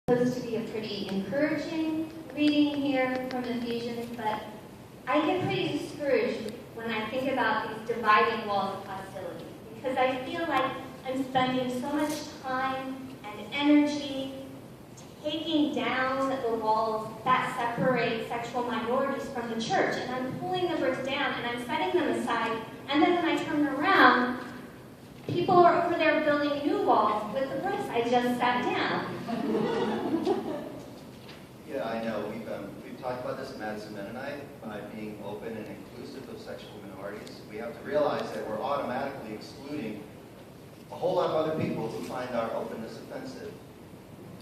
supposed to be a pretty encouraging reading here from Ephesians, but I get pretty discouraged when I think about these dividing walls of hostility, because I feel like I'm spending so much time and energy taking down the walls that separate sexual minorities from the church, and I'm pulling the bricks down and I'm setting them aside, and then when I turn around, people are over there building new walls with the bricks I just sat down. Yeah, I know. We've talked about this at Madison Mennonite, by being open and inclusive of sexual minorities. We have to realize that we're automatically excluding a whole lot of other people who find our openness offensive.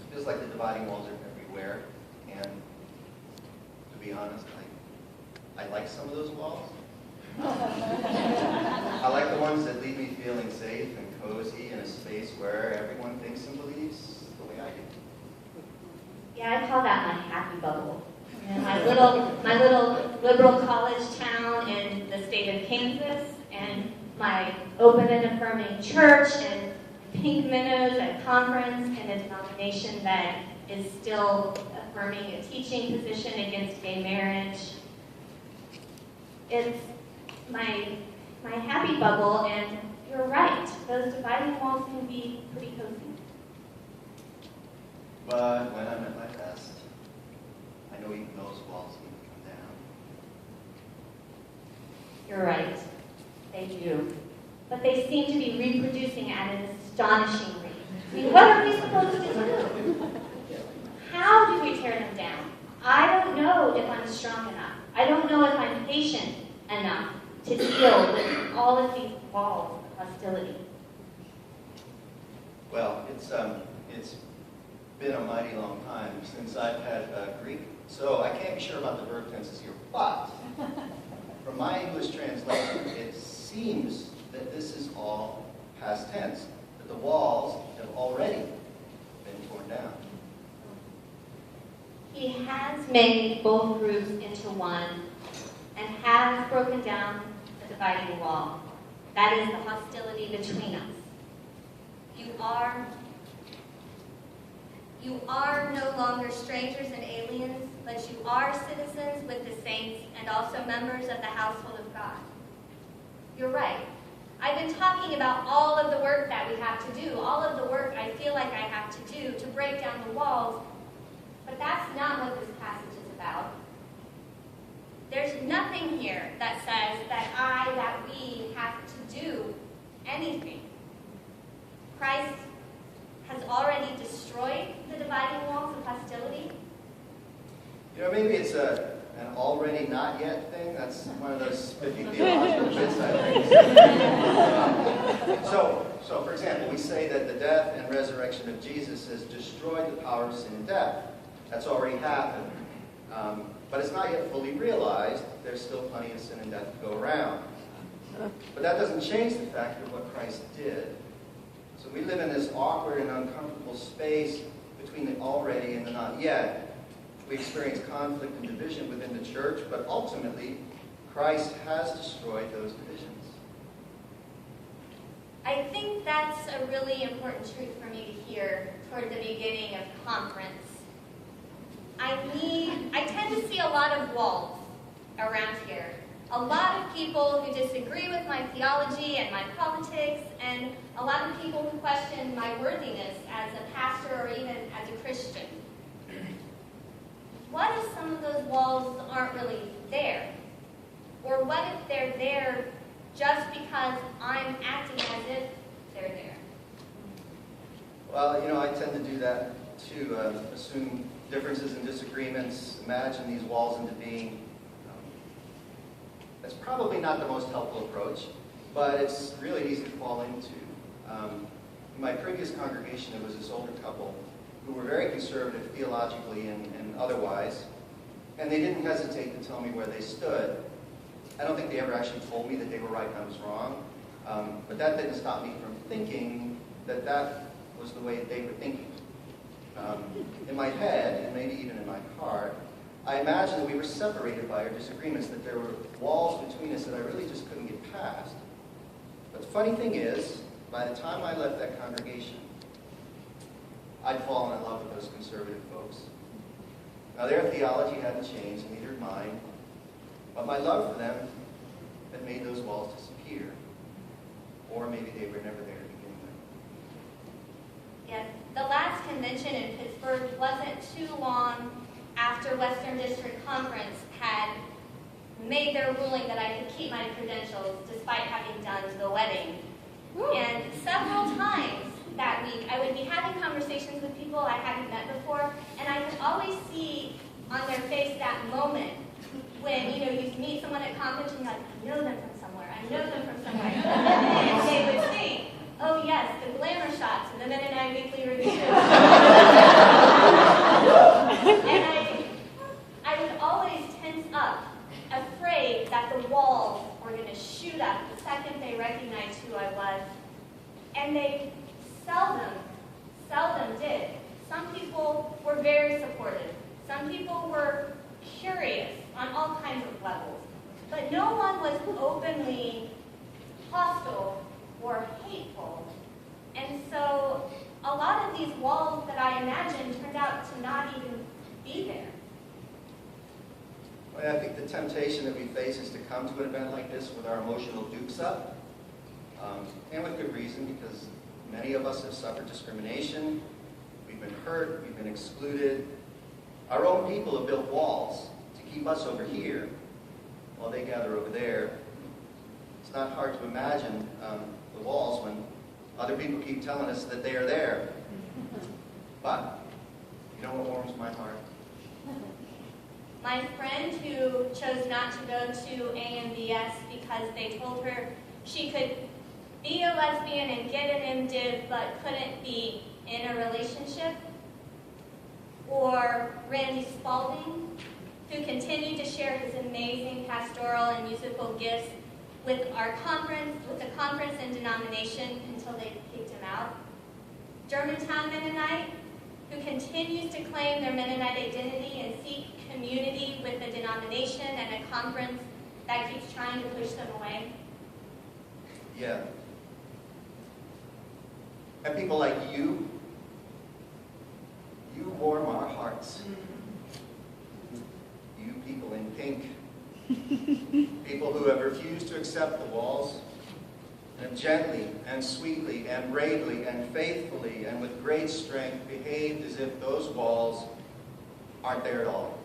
It feels like the dividing walls are everywhere, and to be honest, I like some of those walls. I like the ones that leave me feeling safe and cozy in a space where everyone thinks and believes the way I do. Yeah, I call that my happy bubble. You know, my little liberal college town in the state of Kansas, and my open and affirming church and Pink Minnows at conference, and a denomination that is still affirming a teaching position against gay marriage. It's my happy bubble, and you're right, those dividing walls can be pretty cozy. But when I'm at my best, I know even those walls need to come down. You're right, they do. But they seem to be reproducing at an astonishing rate. I mean, what are we supposed to do? How do we tear them down? I don't know if I'm strong enough. I don't know if I'm patient enough to deal with all of these walls of hostility. Well, it's been a mighty long time since I've had Greek, so I can't be sure about the verb tenses here. But from my English translation, it seems that this is all past tense, that the walls have already been torn down. He has made both groups into one and has broken down the dividing wall. That is the hostility between us. You are no longer strangers and aliens, but you are citizens with the saints and also members of the household of God. You're right. I've been talking about all of the work that we have to do, all of the work I feel like I have to do to break down the walls, but that's not what this passage is about. There's nothing here that says that we have to do anything. Christ has already destroyed the dividing walls of hostility. You know, maybe it's an already not yet thing. That's one of those 50 theological bits I think. So, for example, we say that the death and resurrection of Jesus has destroyed the power of sin and death. That's already happened. But it's not yet fully realized. There's still plenty of sin and death to go around. But that doesn't change the fact of what Christ did. So we live in this awkward and uncomfortable space between the already and the not yet. We experience conflict and division within the church, but ultimately, Christ has destroyed those divisions. I think that's a really important truth for me to hear toward the beginning of conference. I tend to see a lot of walls around here. A lot of people who disagree with my theology and my politics, and a lot of people who question my worthiness as a pastor or even as a Christian. What if some of those walls aren't really there? Or what if they're there just because I'm acting as if they're there? Well, you know, I tend to do that too. Assume differences and disagreements, imagine these walls into being. That's probably not the most helpful approach, but it's really easy to fall into. In my previous congregation, there was this older couple who were very conservative theologically and otherwise, and they didn't hesitate to tell me where they stood. I don't think they ever actually told me that they were right and I was wrong, but that didn't stop me from thinking that that was the way they were thinking. In my head, and maybe even in my heart, I imagined that we were separated by our disagreements, that there were walls between us that I really just couldn't get past. But the funny thing is, by the time I left that congregation, I'd fallen in love with those conservative folks. Now, their theology hadn't changed, neither had mine, but my love for them had made those walls disappear. Or maybe they were never there to begin with. Yes, the last convention in Pittsburgh wasn't too long after Western District Conference had made their ruling that I could keep my credentials despite having done the wedding. And several times that week, I would be having conversations with people I hadn't met before, and I could always see on their face that moment when, you meet someone at conference and you're like, I know them from somewhere, I know them from somewhere. And they would think, oh yes, the glamour shots in the Mennonite Weekly Review. And I would always tense up, afraid that the walls were going to shoot up the second they recognized who I was. And they seldom did. Some people were very supportive. Some people were curious on all kinds of levels. But no one was openly hostile or hateful. And so a lot of these walls that I imagined turned out to not even be there. Well, I think the temptation that we face is to come to an event like this with our emotional dukes up, and with good reason, because many of us have suffered discrimination, we've been hurt, we've been excluded. Our own people have built walls to keep us over here while they gather over there. It's not hard to imagine the walls when other people keep telling us that they are there. But, you know what warms my heart? My friend who chose not to go to AMBS because they told her she could be a lesbian and get an MDiv but couldn't be in a relationship. Or Randy Spalding, who continued to share his amazing pastoral and musical gifts with the conference and denomination until they kicked him out. Germantown Mennonite, who continues to claim their Mennonite identity and seek community with a denomination and a conference that keeps trying to push them away. Yeah. And people like you warm our hearts. You people in pink. People who have refused to accept the walls and have gently and sweetly and bravely and faithfully and with great strength behaved as if those walls aren't there at all.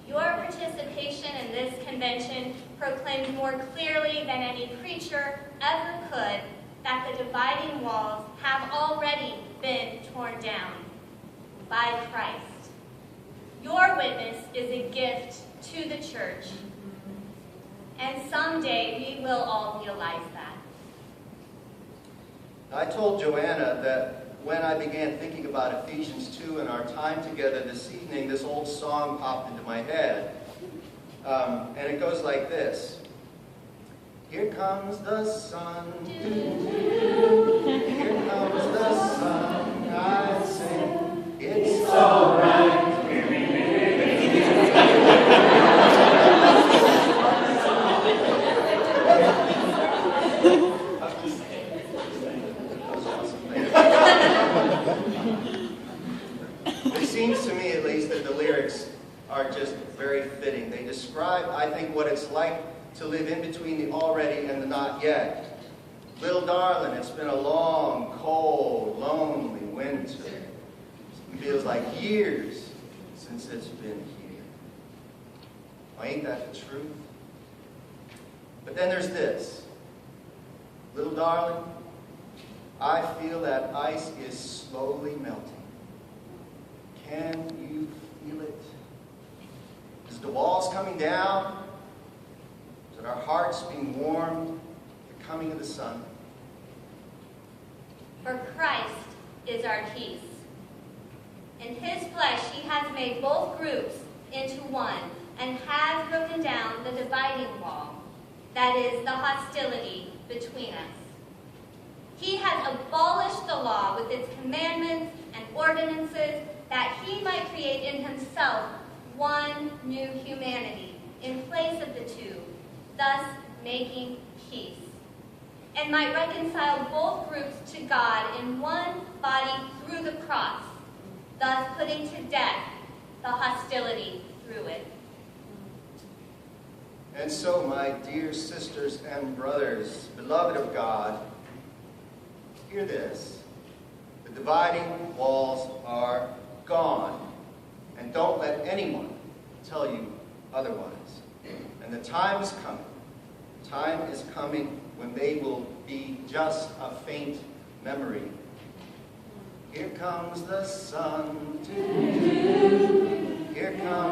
Your participation in this convention proclaimed more clearly than any preacher ever could that the dividing walls have already been torn down by Christ. Your witness is a gift to the church, and someday we will all realize that. I told Joanna that when I began thinking about Ephesians 2 and our time together this evening, this old song popped into my head. And it goes like this. Here comes the sun. Here comes the sun. I sing. It's all right. It seems to me, at least, that the lyrics are just very fitting. They describe, I think, what it's like to live in between the already and the not yet. Little darling, it's been a long, cold, lonely winter. It feels like years since it's been here. Well, ain't that the truth? But then there's this. Little darling, I feel that ice is slowly melting. Can you feel it? Is the walls coming down? Is it our hearts being warmed at the coming of the sun? For Christ is our peace. In his flesh, he has made both groups into one and has broken down the dividing wall, that is, the hostility between us. He has abolished the law with its commandments and ordinances that he might create in himself one new humanity in place of the two, thus making peace. and might reconcile both groups to God in one body through the cross, thus putting to death the hostility through it. And so, my dear sisters and brothers, beloved of God, hear this. The dividing walls are gone, and don't let anyone tell you otherwise. And the time is coming when they will be just a faint memory. Here comes the sun, here comes